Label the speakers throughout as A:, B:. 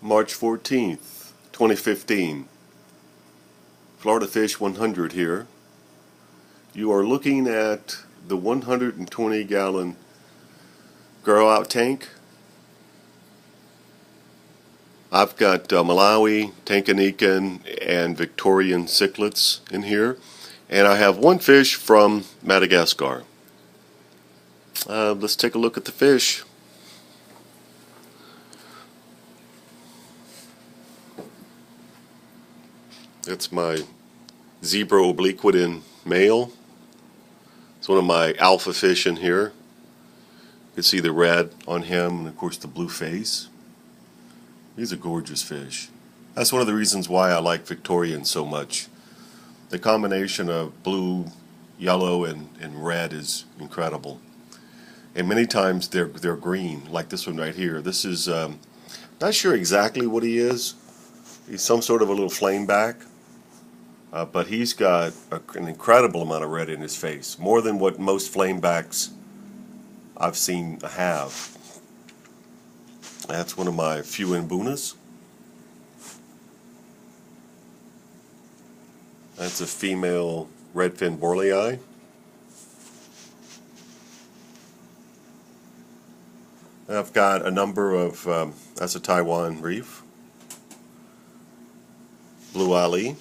A: March 14th, 2015. Florida Fish 100 here. You are looking at the 120-gallon grow out tank. I've got Malawi, Tanganyika, and Victorian cichlids in here, and I have one fish from Madagascar. Let's take a look at the fish. That's my zebra obliquidin male. It's one of my alpha fish in here. You can see the red on him and of course the blue face. He's a gorgeous fish. That's one of the reasons why I like Victorian so much. The combination of blue, yellow, and red is incredible. And many times they're green, like this one right here. This is, not sure exactly what he is. He's some sort of a little flameback. But he's got an incredible amount of red in his face, more than what most flamebacks I've seen have. That's one of my few mbunas. That's a female redfin borlei. I've got a number of, that's a Taiwan reef, blue Ali.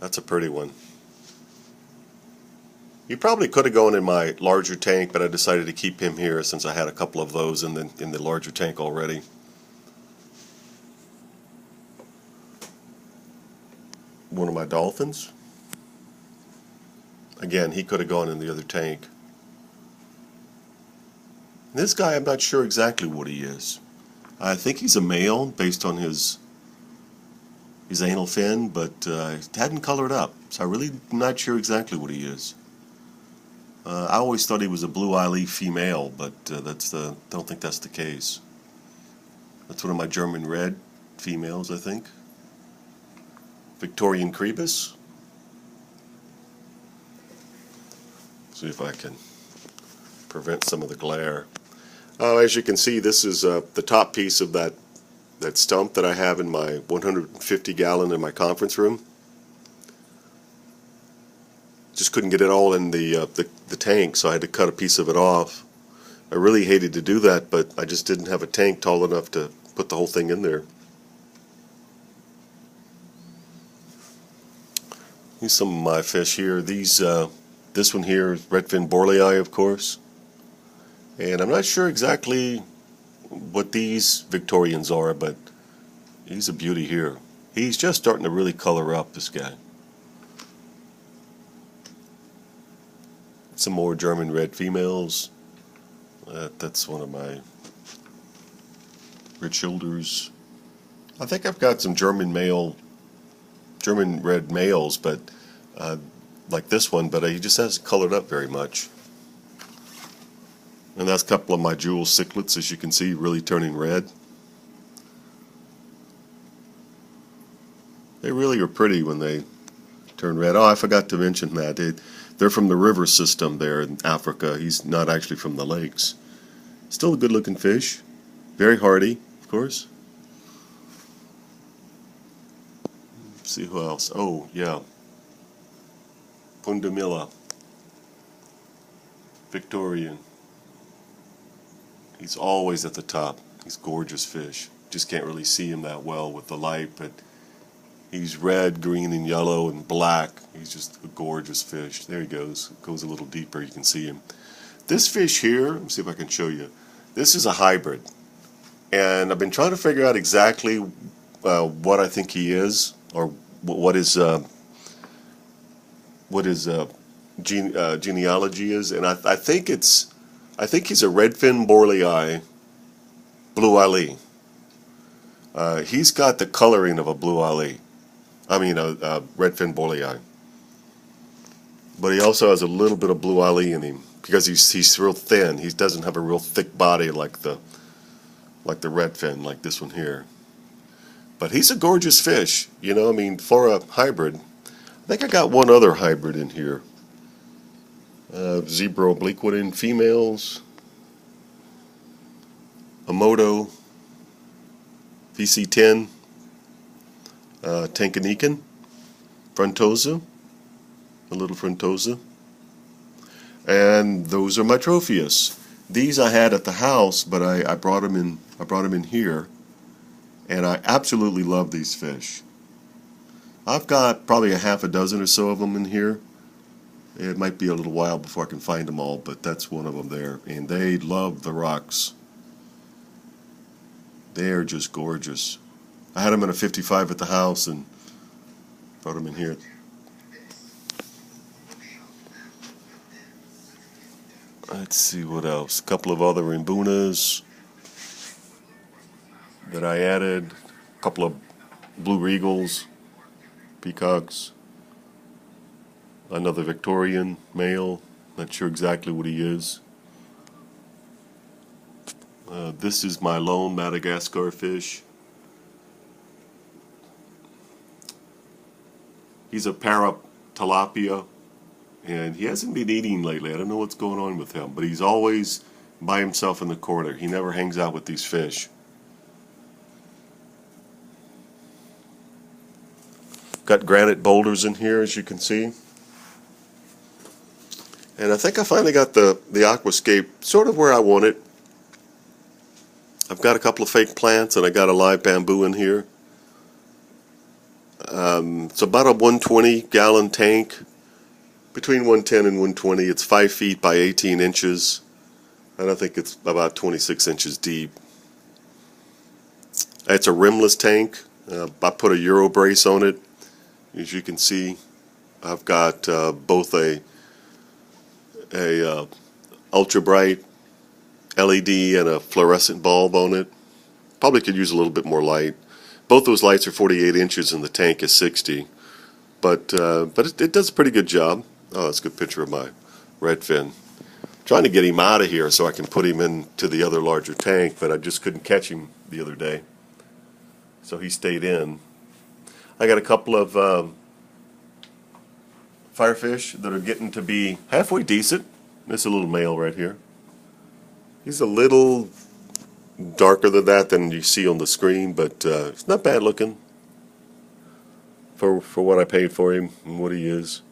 A: That's a pretty one. He probably could have gone in my larger tank, but I decided to keep him here since I had a couple of those in the larger tank already. One of my dolphins. Again, he could have gone in the other tank. This guy, I'm not sure exactly what he is. I think he's a male based on his anal fin, but it hadn't colored up, so I really am not sure exactly what he is. I always thought he was a blue eye female, but don't think that's the case. That's one of my German red females, I think. Victorian Crebus. See if I can prevent some of the glare. As you can see, this is the top piece of that stump that I have in my 150-gallon in my conference room. Just couldn't get it all in the tank, so I had to cut a piece of it off. I really hated to do that, but I just didn't have a tank tall enough to put the whole thing in there. Here's some of my fish here. This one here is redfin borlei, of course. And I'm not sure exactly what these Victorians are, but he's a beauty here. He's just starting to really color up, this guy. Some more German red females. That's one of my red shoulders. I think I've got some German red males, but like this one, but he just hasn't colored up very much. And that's a couple of my jewel cichlids, as you can see, really turning red. They really are pretty when they turn red. Oh, I forgot to mention that. They're from the river system there in Africa. He's not actually from the lakes. Still a good-looking fish. Very hardy, of course. Let's see who else. Oh, yeah. Pundamilla. Victorian. He's always at the top. He's a gorgeous fish. Just can't really see him that well with the light, but he's red, green, and yellow, and black. He's just a gorgeous fish. There he goes. Goes a little deeper. You can see him. This fish here, let me see if I can show you. This is a hybrid. And I've been trying to figure out exactly what I think he is, or what his genealogy is. And I think he's a redfin borlei, blue eye. He's got the coloring of a blue eye. I mean, a redfin borlei. But he also has a little bit of blue eye in him because he's real thin. He doesn't have a real thick body like the redfin, like this one here. But he's a gorgeous fish, you know. I mean, for a hybrid. I think I got one other hybrid in here. Zebra obliquidin females. A moto. PC10, Tankaneikan, Frontosa, a little Frontosa. And those are my Tropheus. These I had at the house, but I brought them in. I brought them in here, and I absolutely love these fish. I've got probably a half a dozen or so of them in here. It might be a little while before I can find them all, but that's one of them there. And they love the rocks. They are just gorgeous. I had them in a 55 at the house and brought them in here. Let's see what else. A couple of other Imbunas that I added. A couple of blue regals, peacocks. Another Victorian male. Not sure exactly what he is. This is my lone Madagascar fish. He's a paratilapia, and he hasn't been eating lately. I don't know what's going on with him, but he's always by himself in the corner. He never hangs out with these fish. Got granite boulders in here, as you can see. And I think I finally got the aquascape sort of where I want it. I've got a couple of fake plants, and I got a live bamboo in here. It's about a 120-gallon tank, between 110 and 120. It's 5 feet by 18 inches, and I think it's about 26 inches deep. It's a rimless tank. I put a Euro brace on it. As you can see, I've got both a ultra bright LED and a fluorescent bulb on it. Probably could use a little bit more light. Both those lights are 48 inches and the tank is 60, but it does a pretty good job. Oh, that's a good picture of my redfin. I'm trying to get him out of here so I can put him into the other larger tank, but I just couldn't catch him the other day, so he stayed in. I got a couple of firefish that are getting to be halfway decent. This is a little male right here. He's a little darker than that than you see on the screen, but it's not bad looking for what I paid for him and what he is.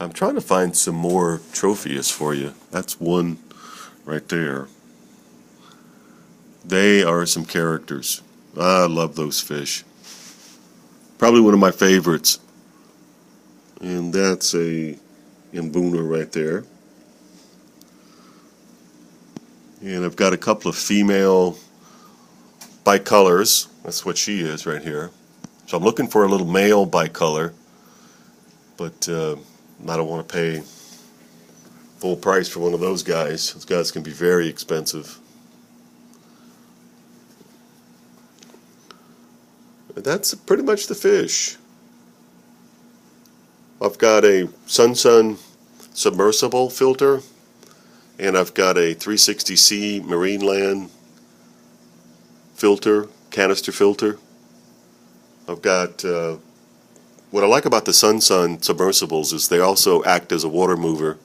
A: I'm trying to find some more Tropheus for you. That's one right there. They are some characters. I love those fish. Probably one of my favorites. And that's a Imbuna right there. And I've got a couple of female bicolors. That's what she is right here. So I'm looking for a little male bicolor, but I don't want to pay full price for one of those guys. Those guys can be very expensive. That's pretty much the fish. I've got a Sun submersible filter, and I've got a 360C Marineland filter, canister filter. I've got, what I like about the Sun submersibles is they also act as a water mover.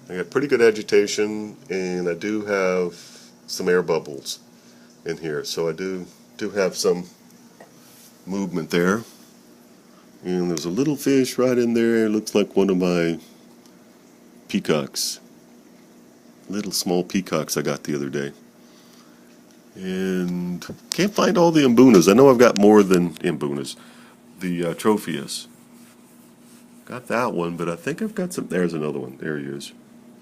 A: I got pretty good agitation, and I do have some air bubbles in here, so I do have some movement there. And there's a little fish right in there. Looks like one of my peacocks. Little small peacocks I got the other day. And can't find all the Imbunas. I know I've got more than Imbunas. The Tropheus. Got that one, but I think I've got some. There's another one. There he is.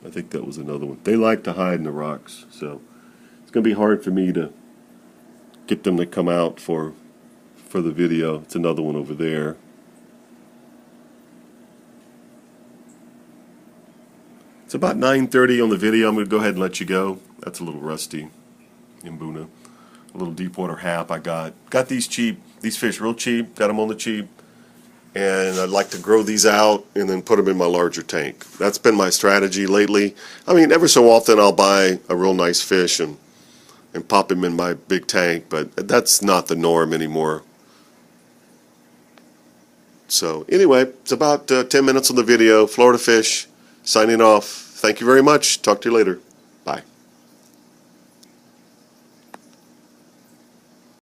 A: I think that was another one. They like to hide in the rocks, so it's going to be hard for me to get them to come out for the video. It's another one over there. It's about 9:30 on the video. I'm going to go ahead and let you go. That's a little rusty. Imbuna. A little deep water hap I got. Got these cheap. These fish real cheap. Got them on the cheap. And I'd like to grow these out and then put them in my larger tank. That's been my strategy lately. I mean, every so often I'll buy a real nice fish and pop him in my big tank, but that's not the norm anymore. So anyway, it's about 10 minutes on the video. Florida Fish, signing off. Thank you very much. Talk to you later.